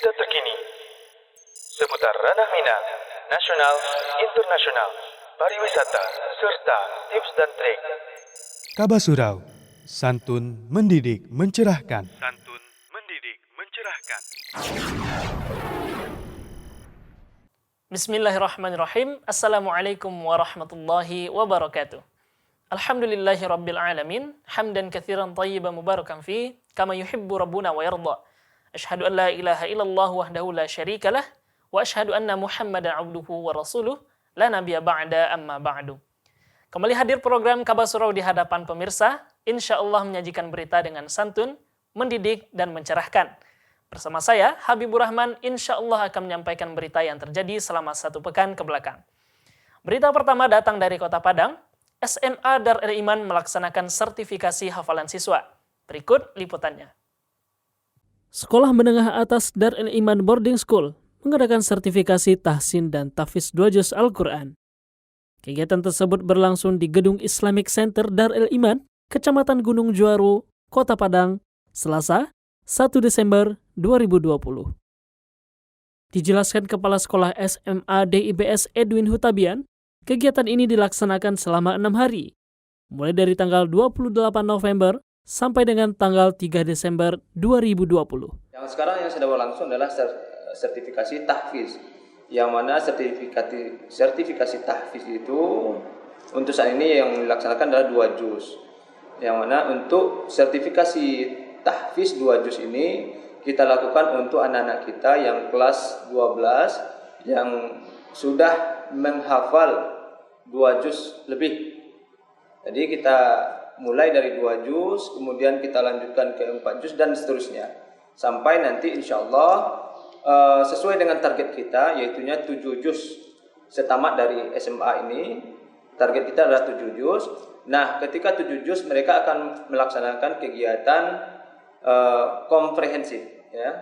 Berita terkini seputar ranah minat, nasional, internasional, pariwisata, serta tips dan trik. Kabar Surau, santun mendidik mencerahkan. Santun mendidik mencerahkan. Bismillahirrahmanirrahim. Assalamualaikum warahmatullahi wabarakatuh. Alhamdulillahi rabbil alamin. Hamdan kathiran tayyiban mubarakan fi kama yuhibbu rabbuna wa yarda. Ashhadu an la ilaha illallah wahdahu la syarika lah wa ashhadu anna Muhammadan abduhu wa rasuluh la nabiyya ba'da amma ba'du. Kembali hadir program Kabar Surau di hadapan pemirsa, insyaallah menyajikan berita dengan santun, mendidik dan mencerahkan. Bersama saya, Habibur Rahman, insyaallah akan menyampaikan berita yang terjadi selama satu pekan ke belakang. Berita pertama datang dari Kota Padang. SMA Darul Iman melaksanakan sertifikasi hafalan siswa. Berikut liputannya. Sekolah Menengah Atas Darul Iman Boarding School mengadakan sertifikasi tahsin dan tahfiz 2 juz Al-Quran. Kegiatan tersebut berlangsung di Gedung Islamic Center Darul Iman, Kecamatan Gunung Juaru, Kota Padang, Selasa, 1 Desember 2020. Dijelaskan Kepala Sekolah SMA DIBS Edwin Hutabian, kegiatan ini dilaksanakan selama 6 hari, mulai dari tanggal 28 November sampai dengan tanggal 3 Desember 2020. Yang sekarang yang sedang berlangsung adalah sertifikasi tahfiz, yang mana sertifikasi tahfiz itu untuk saat ini yang dilaksanakan adalah 2 juz. Yang mana untuk sertifikasi tahfiz 2 juz ini kita lakukan untuk anak-anak kita yang kelas 12 yang sudah menghafal 2 juz lebih. Jadi kita mulai dari 2 juz, kemudian kita lanjutkan ke 4 juz dan seterusnya. Sampai nanti insyaallah sesuai dengan target kita, yaitunya 7 juz setamat dari SMA ini. Target kita adalah 7 juz. Nah, ketika 7 juz mereka akan melaksanakan kegiatan komprehensif, ya.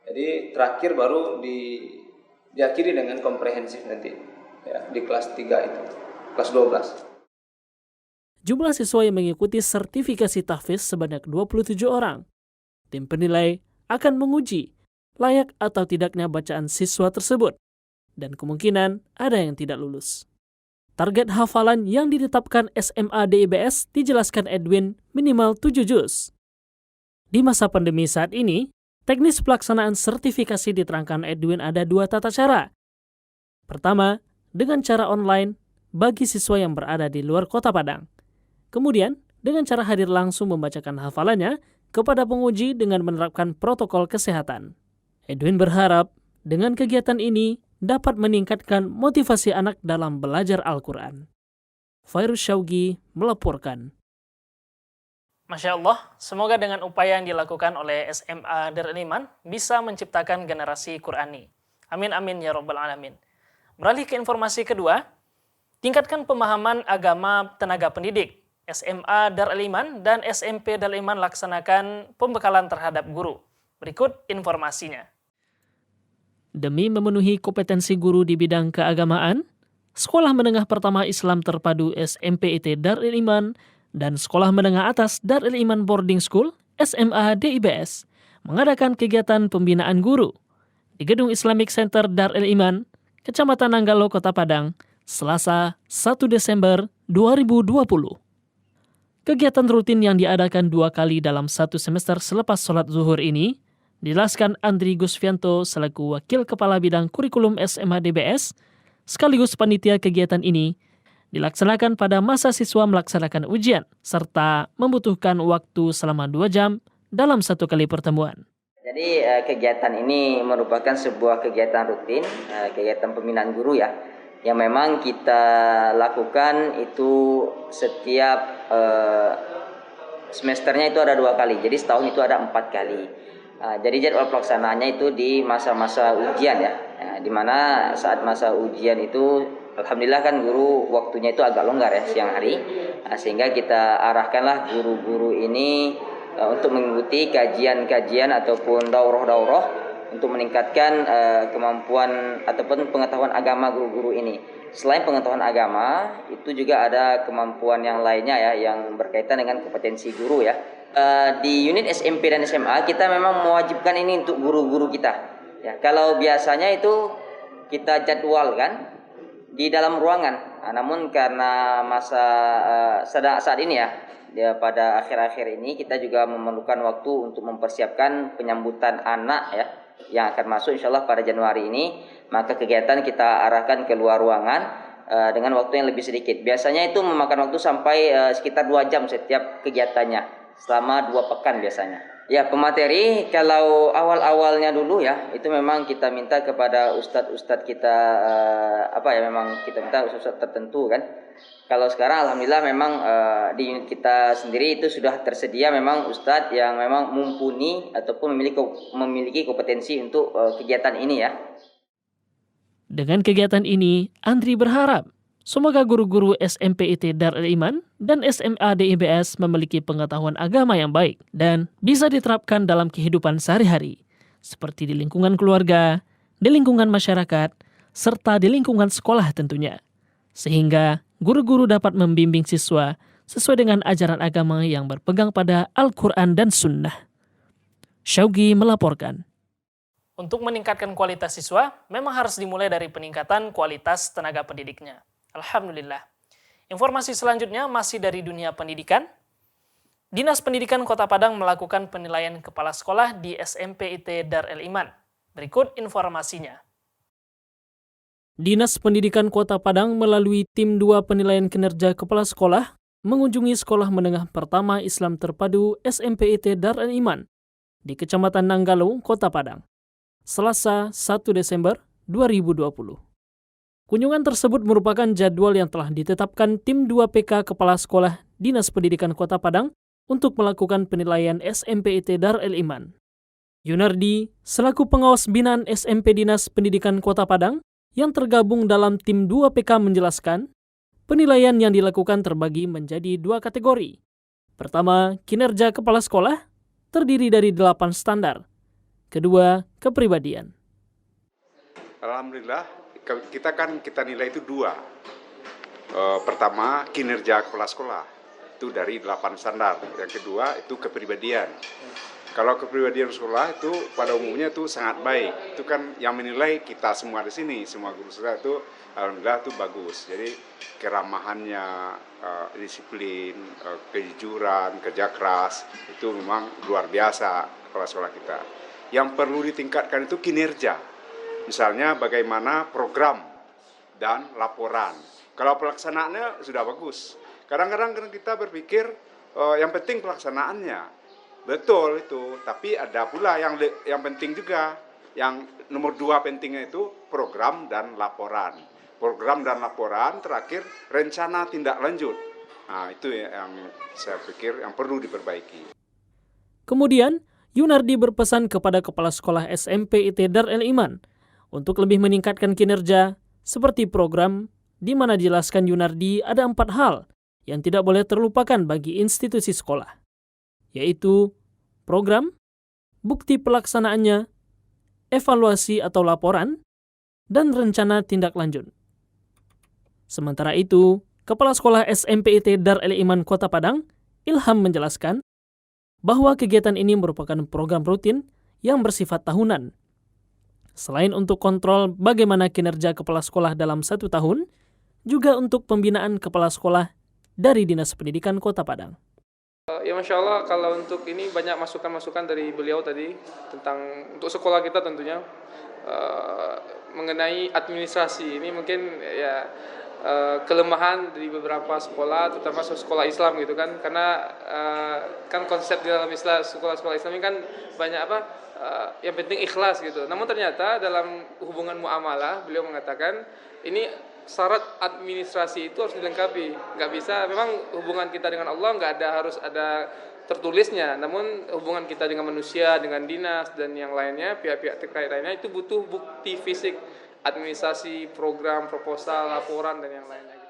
Jadi terakhir baru diakhiri dengan komprehensif nanti, ya, di kelas 3 itu, kelas 12. Jumlah siswa yang mengikuti sertifikasi tahfiz sebanyak 27 orang. Tim penilai akan menguji layak atau tidaknya bacaan siswa tersebut, dan kemungkinan ada yang tidak lulus. Target hafalan yang ditetapkan SMA DIBS dijelaskan Edwin minimal 7 juz. Di masa pandemi saat ini, teknis pelaksanaan sertifikasi diterangkan Edwin ada 2 tata cara. Pertama, dengan cara online bagi siswa yang berada di luar Kota Padang. Kemudian, dengan cara hadir langsung membacakan hafalannya kepada penguji dengan menerapkan protokol kesehatan. Edwin berharap dengan kegiatan ini dapat meningkatkan motivasi anak dalam belajar Al-Quran. Fairuz Syaugi melaporkan. Masya Allah, semoga dengan upaya yang dilakukan oleh SMA Darul Iman bisa menciptakan generasi Qurani. Amin amin ya rabbal alamin. Beralih ke informasi kedua, tingkatkan pemahaman agama tenaga pendidik. SMA Darul Iman dan SMP Darul Iman laksanakan pembekalan terhadap guru. Berikut informasinya. Demi memenuhi kompetensi guru di bidang keagamaan, Sekolah Menengah Pertama Islam Terpadu SMPIT Darul Iman dan Sekolah Menengah Atas Darul Iman Boarding School SMA DIBS mengadakan kegiatan pembinaan guru di Gedung Islamic Center Darul Iman, Kecamatan Nanggalo, Kota Padang, Selasa 1 Desember 2020. Kegiatan rutin yang diadakan 2 kali dalam 1 semester selepas sholat zuhur ini, dijelaskan Andri Gusfianto selaku Wakil Kepala Bidang Kurikulum SMA DBS, sekaligus panitia kegiatan ini, dilaksanakan pada masa siswa melaksanakan ujian, serta membutuhkan waktu selama 2 jam dalam 1 kali pertemuan. Jadi kegiatan ini merupakan sebuah kegiatan rutin, kegiatan pembinaan guru ya, yang memang kita lakukan itu setiap semesternya itu ada 2 kali, jadi setahun itu ada 4 kali. Jadi jadwal pelaksanaannya itu di masa-masa ujian ya, di mana saat masa ujian itu alhamdulillah kan guru waktunya itu agak longgar ya siang hari, sehingga kita arahkanlah guru-guru ini untuk mengikuti kajian-kajian ataupun daurah-daurah untuk meningkatkan kemampuan ataupun pengetahuan agama guru-guru ini. Selain pengetahuan agama, itu juga ada kemampuan yang lainnya ya, yang berkaitan dengan kompetensi guru ya. Di unit SMP dan SMA kita memang mewajibkan ini untuk guru-guru kita. Ya, kalau biasanya itu kita jadwalkan di dalam ruangan. Namun karena masa saat ini ya pada akhir-akhir ini kita juga memerlukan waktu untuk mempersiapkan penyambutan anak ya yang akan masuk insyaallah pada Januari ini, maka kegiatan kita arahkan ke luar ruangan dengan waktu yang lebih sedikit. Biasanya itu memakan waktu sampai sekitar 2 jam setiap kegiatannya selama 2 pekan biasanya. Ya, pemateri kalau awal-awalnya dulu ya, itu memang kita minta kepada ustadz-ustadz kita memang kita minta ustadz tertentu kan. Kalau sekarang alhamdulillah memang di unit kita sendiri itu sudah tersedia memang ustadz yang memang mumpuni ataupun memiliki kompetensi untuk kegiatan ini ya. Dengan kegiatan ini, Andri berharap semoga guru-guru SMPIT Darul Iman dan SMA DIBS memiliki pengetahuan agama yang baik dan bisa diterapkan dalam kehidupan sehari-hari, seperti di lingkungan keluarga, di lingkungan masyarakat, serta di lingkungan sekolah tentunya. Sehingga guru-guru dapat membimbing siswa sesuai dengan ajaran agama yang berpegang pada Al-Quran dan Sunnah. Syaugi melaporkan. Untuk meningkatkan kualitas siswa, memang harus dimulai dari peningkatan kualitas tenaga pendidiknya. Alhamdulillah. Informasi selanjutnya masih dari dunia pendidikan. Dinas Pendidikan Kota Padang melakukan penilaian kepala sekolah di SMPIT Darul Iman. Berikut informasinya. Dinas Pendidikan Kota Padang melalui tim 2 penilaian kinerja kepala sekolah mengunjungi sekolah menengah pertama Islam terpadu SMPIT Darul Iman di Kecamatan Nanggalo, Kota Padang, Selasa 1 Desember 2020. Kunjungan tersebut merupakan jadwal yang telah ditetapkan tim 2 PK Kepala Sekolah Dinas Pendidikan Kota Padang untuk melakukan penilaian SMPIT Darul Iman. Yunardi, selaku pengawas binaan SMP Dinas Pendidikan Kota Padang yang tergabung dalam tim 2 PK menjelaskan, penilaian yang dilakukan terbagi menjadi 2 kategori. Pertama, kinerja kepala sekolah terdiri dari 8 standar. Kedua, kepribadian. Alhamdulillah, kita nilai itu 2. Pertama, kinerja kepala sekolah. Itu dari 8 standar. Yang kedua, itu kepribadian. Kalau kepribadian sekolah itu pada umumnya itu sangat baik. Itu kan yang menilai kita semua di sini, semua guru sekolah itu alhamdulillah itu bagus. Jadi keramahannya, disiplin, kejujuran, kerja keras itu memang luar biasa kepala sekolah kita. Yang perlu ditingkatkan itu kinerja. Misalnya bagaimana program dan laporan. Kalau pelaksanaannya sudah bagus. Kadang-kadang kita berpikir yang penting pelaksanaannya. Betul itu, tapi ada pula yang penting juga. Yang nomor 2 pentingnya itu program dan laporan. Program dan laporan, terakhir rencana tindak lanjut. Nah, itu yang saya pikir yang perlu diperbaiki. Kemudian, Yunardi berpesan kepada kepala sekolah SMPIT Darul Iman untuk lebih meningkatkan kinerja seperti program di mana dijelaskan Yunardi ada 4 hal yang tidak boleh terlupakan bagi institusi sekolah, yaitu program, bukti pelaksanaannya, evaluasi atau laporan, dan rencana tindak lanjut. Sementara itu, Kepala Sekolah SMPIT Darul Iman Kota Padang, Ilham menjelaskan bahwa kegiatan ini merupakan program rutin yang bersifat tahunan. Selain untuk kontrol bagaimana kinerja kepala sekolah dalam 1 tahun, juga untuk pembinaan kepala sekolah dari Dinas Pendidikan Kota Padang. Ya Masya Allah, kalau untuk ini banyak masukan-masukan dari beliau tadi tentang untuk sekolah kita tentunya mengenai administrasi. Ini mungkin ya kelemahan dari beberapa sekolah, terutama sekolah Islam gitu kan, karena kan konsep di dalam Islam, sekolah-sekolah Islam ini kan banyak yang penting ikhlas gitu. Namun ternyata dalam hubungan muamalah beliau mengatakan ini syarat administrasi itu harus dilengkapi. Nggak bisa, memang hubungan kita dengan Allah harus ada tertulisnya, namun hubungan kita dengan manusia, dengan dinas dan yang lainnya, pihak-pihak terkait lainnya itu butuh bukti fisik. Administrasi, program, proposal, laporan, dan yang lainnya.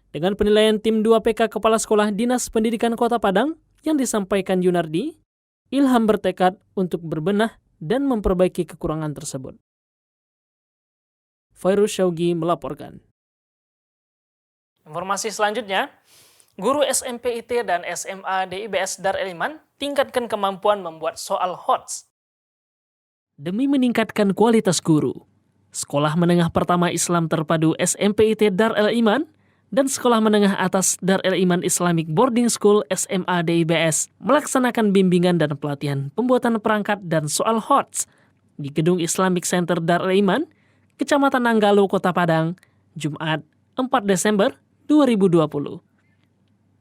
Dengan penilaian tim 2 PK Kepala Sekolah Dinas Pendidikan Kota Padang yang disampaikan Yunardi, Ilham bertekad untuk berbenah dan memperbaiki kekurangan tersebut. Fairuz Syaugi melaporkan. Informasi selanjutnya, guru SMPIT dan SMA DIBS Darul Iman tingkatkan kemampuan membuat soal HOTS. Demi meningkatkan kualitas guru, Sekolah Menengah Pertama Islam Terpadu SMPIT Dar El Iman dan Sekolah Menengah Atas Dar El Iman Islamic Boarding School SMA DIBS melaksanakan bimbingan dan pelatihan pembuatan perangkat dan soal HOTS di Gedung Islamic Center Dar El Iman, Kecamatan Nanggalo, Kota Padang, Jumat 4 Desember 2020.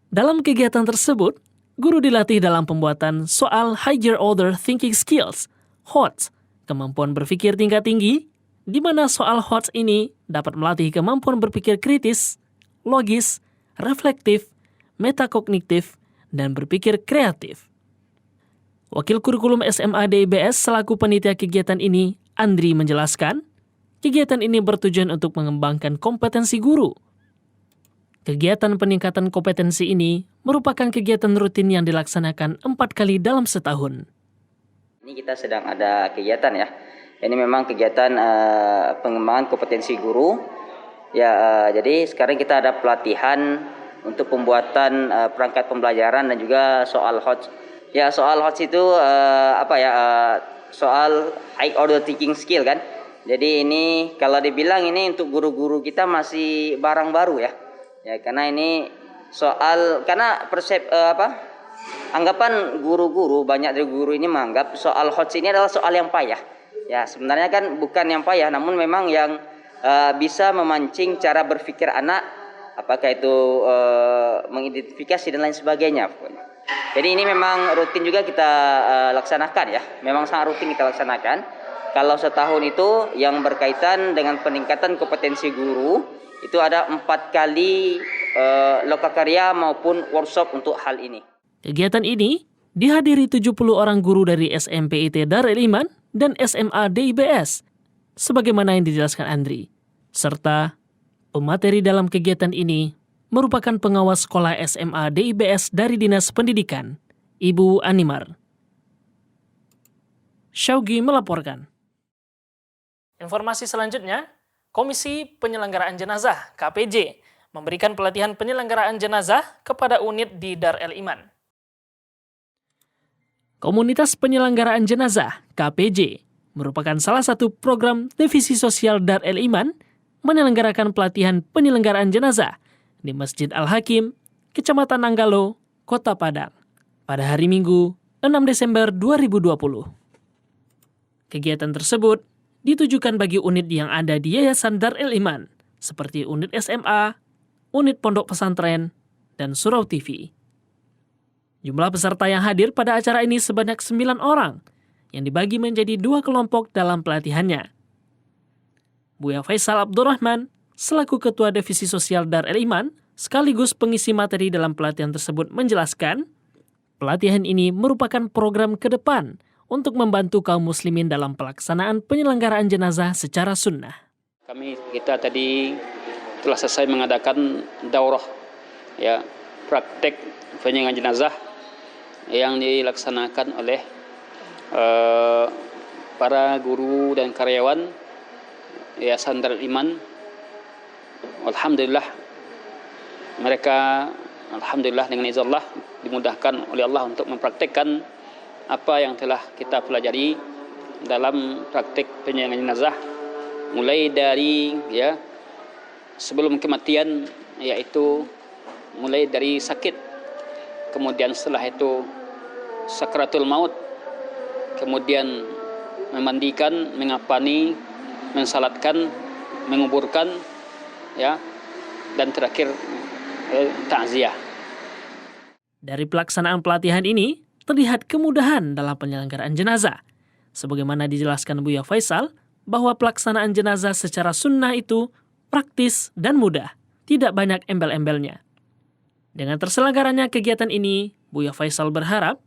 Dalam kegiatan tersebut, guru dilatih dalam pembuatan soal Higher Order Thinking Skills, HOTS, kemampuan berpikir tingkat tinggi, di mana soal HOTS ini dapat melatih kemampuan berpikir kritis, logis, reflektif, metakognitif, dan berpikir kreatif. Wakil Kurikulum SMA DIBS selaku panitia kegiatan ini, Andri, menjelaskan, kegiatan ini bertujuan untuk mengembangkan kompetensi guru. Kegiatan peningkatan kompetensi ini merupakan kegiatan rutin yang dilaksanakan 4 kali dalam setahun. Ini kita sedang ada kegiatan ya. Ini memang kegiatan pengembangan kompetensi guru. Ya, jadi sekarang kita ada pelatihan untuk pembuatan perangkat pembelajaran dan juga soal HOTS. Ya, soal HOTS itu soal high order thinking skill kan. Jadi ini kalau dibilang ini untuk guru-guru kita masih barang baru ya. Ya, karena ini anggapan guru-guru, banyak dari guru ini menganggap soal HOTS ini adalah soal yang payah. Ya, sebenarnya kan bukan yang payah, namun memang yang bisa memancing cara berpikir anak, apakah itu mengidentifikasi dan lain sebagainya. Jadi ini memang rutin juga kita laksanakan ya, memang sangat rutin kita laksanakan. Kalau setahun itu yang berkaitan dengan peningkatan kompetensi guru, itu ada 4 kali lokakarya maupun workshop untuk hal ini. Kegiatan ini dihadiri 70 orang guru dari SMPIT Dar El Iman dan SMA DIBS, sebagaimana yang dijelaskan Andri. Serta pemateri dalam kegiatan ini merupakan pengawas sekolah SMA DIBS dari Dinas Pendidikan, Ibu Animar. Syaugi melaporkan. Informasi selanjutnya, Komisi Penyelenggaraan Jenazah KPJ memberikan pelatihan penyelenggaraan jenazah kepada unit di Dar El Iman. Komunitas Penyelenggaraan Jenazah KPJ merupakan salah satu program divisi sosial Dar El Iman menyelenggarakan pelatihan penyelenggaraan jenazah di Masjid Al-Hakim, Kecamatan Nanggalo, Kota Padang, pada hari Minggu 6 Desember 2020. Kegiatan tersebut ditujukan bagi unit yang ada di Yayasan Dar El Iman, seperti unit SMA, unit pondok pesantren, dan surau TV. Jumlah peserta yang hadir pada acara ini sebanyak 9 orang, yang dibagi menjadi 2 kelompok dalam pelatihannya. Buya Faisal Abdurrahman, selaku Ketua Divisi Sosial Dar El Iman, sekaligus pengisi materi dalam pelatihan tersebut menjelaskan, pelatihan ini merupakan program ke depan untuk membantu kaum muslimin dalam pelaksanaan penyelenggaraan jenazah secara sunnah. Kita tadi telah selesai mengadakan daurah ya, praktek penyelenggaraan jenazah yang dilaksanakan oleh para guru dan karyawan Yayasan Dar El Iman. Alhamdulillah mereka dengan izin Allah dimudahkan oleh Allah untuk mempraktekkan apa yang telah kita pelajari dalam praktek penyelenggaraan jenazah, mulai dari ya sebelum kematian, yaitu mulai dari sakit, kemudian setelah itu sakratul maut, kemudian memandikan, mengapani, mensalatkan, menguburkan, ya, dan terakhir takziah. Dari pelaksanaan pelatihan ini terlihat kemudahan dalam penyelenggaraan jenazah. Sebagaimana dijelaskan Buya Faisal, bahwa pelaksanaan jenazah secara sunnah itu praktis dan mudah, tidak banyak embel-embelnya. Dengan terselenggaranya kegiatan ini, Buya Faisal berharap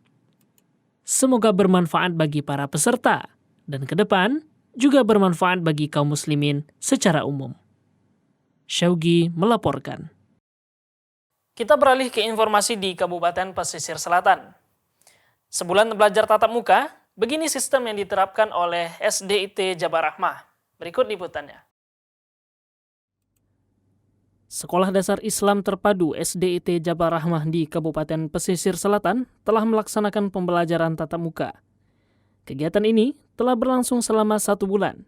semoga bermanfaat bagi para peserta dan ke depan juga bermanfaat bagi kaum muslimin secara umum. Syaugi melaporkan. Kita beralih ke informasi di Kabupaten Pesisir Selatan. Sebulan belajar tatap muka, begini sistem yang diterapkan oleh SDIT Jabar Rahmah. Berikut liputannya. Sekolah Dasar Islam Terpadu SDIT Jabar Rahmah di Kabupaten Pesisir Selatan telah melaksanakan pembelajaran tatap muka. Kegiatan ini telah berlangsung selama 1 bulan.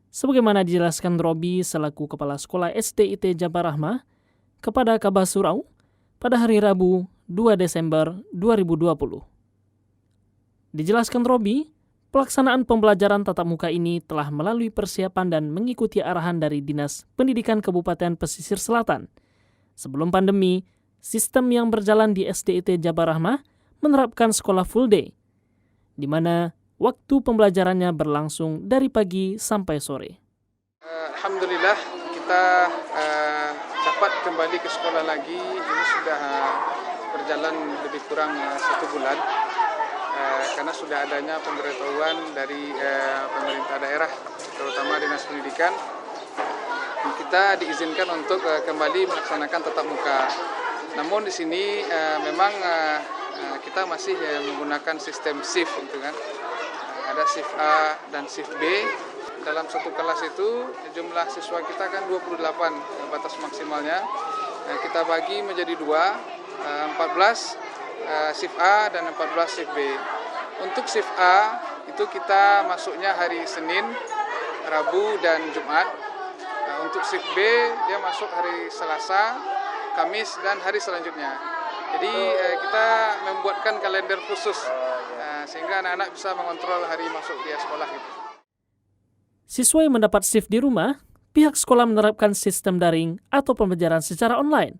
Sebagaimana dijelaskan Robi selaku Kepala Sekolah SDIT Jabar Rahmah kepada Kabar Surau pada hari Rabu 2 Desember 2020. Dijelaskan Robi, pelaksanaan pembelajaran tatap muka ini telah melalui persiapan dan mengikuti arahan dari Dinas Pendidikan Kabupaten Pesisir Selatan. Sebelum pandemi, sistem yang berjalan di SDIT Jabar Rahmah menerapkan sekolah full day, di mana waktu pembelajarannya berlangsung dari pagi sampai sore. Alhamdulillah kita dapat kembali ke sekolah lagi. Ini sudah berjalan lebih kurang 1 bulan karena sudah adanya pemberitahuan dari pemerintah daerah, terutama Dinas Pendidikan. Kita diizinkan untuk kembali melaksanakan tatap muka. Namun di sini memang kita masih menggunakan sistem shift gitu kan. Ada shift A dan shift B. Dalam satu kelas itu jumlah siswa kita kan 28 batas maksimalnya. Kita bagi menjadi 2, 14 shift A dan 14 shift B. Untuk shift A itu kita masuknya hari Senin, Rabu dan Jumat. Untuk shift B dia masuk hari Selasa, Kamis dan hari selanjutnya. Jadi kita membuatkan kalender khusus sehingga anak-anak bisa mengontrol hari masuk dia sekolah gitu. Siswa yang mendapat shift di rumah, pihak sekolah menerapkan sistem daring atau pembelajaran secara online.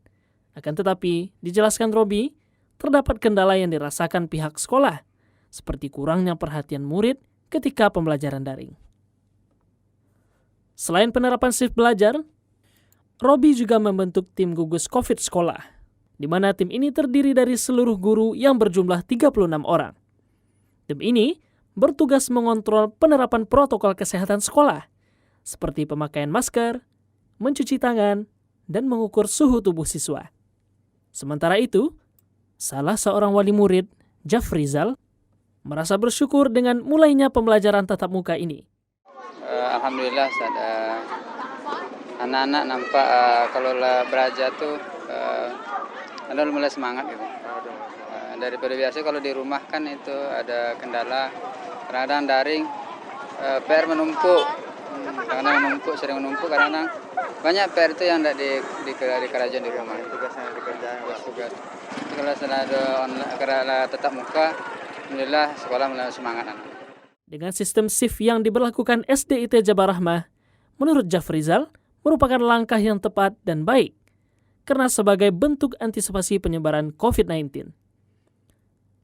Akan tetapi, dijelaskan Robi, terdapat kendala yang dirasakan pihak sekolah, seperti kurangnya perhatian murid ketika pembelajaran daring. Selain penerapan shift belajar, Robi juga membentuk tim gugus COVID sekolah, di mana tim ini terdiri dari seluruh guru yang berjumlah 36 orang. Tim ini bertugas mengontrol penerapan protokol kesehatan sekolah, seperti pemakaian masker, mencuci tangan, dan mengukur suhu tubuh siswa. Sementara itu, salah seorang wali murid, Jafrizal, merasa bersyukur dengan mulainya pembelajaran tatap muka ini. Alhamdulillah anak-anak nampak kalau belajar tuh ada mulai semangat gitu. Daripada biasa kalau di rumah kan itu ada kendala, kadang-kadang daring, PR menumpuk, sering menumpuk, kadang-kadang banyak PR itu yang tidak dikerjakan di rumah. Tugasnya dikerjakan. Tugas. Kalau setelah ada tetap muka, alhamdulillah sekolah mulai semangat anak. Dengan sistem shift yang diberlakukan SDIT Jabar Rahmah, menurut Jafrizal, merupakan langkah yang tepat dan baik, karena sebagai bentuk antisipasi penyebaran COVID-19.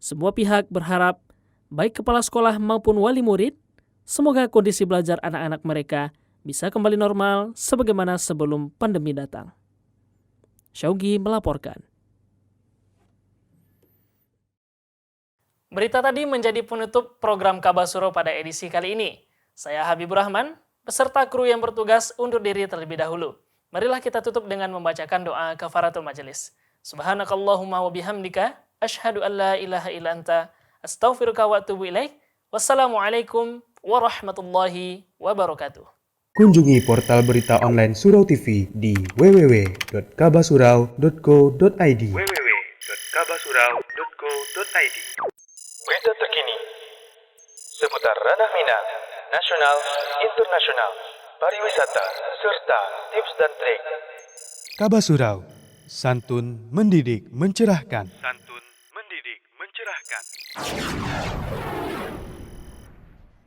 Semua pihak berharap, baik kepala sekolah maupun wali murid, semoga kondisi belajar anak-anak mereka bisa kembali normal sebagaimana sebelum pandemi datang. Syaugi melaporkan. Berita tadi menjadi penutup program Kabar Surau pada edisi kali ini. Saya Habibur Rahman, beserta kru yang bertugas undur diri terlebih dahulu. Marilah kita tutup dengan membacakan doa kafaratul majelis. Subhanakallahumma wa bihamdika, asyhadu an la ilaha illa anta, astaghfiruka wa atubu ilaik. Wassalamualaikum warahmatullahi wabarakatuh. Kunjungi portal berita online Surau TV di www.kabasurau.co.id. www.kabasurau.co.id. Berita terkini seputar ranah Minang, nasional, internasional, pariwisata, serta tips dan trik. Kabasurau, santun mendidik mencerahkan. Santun mendidik mencerahkan.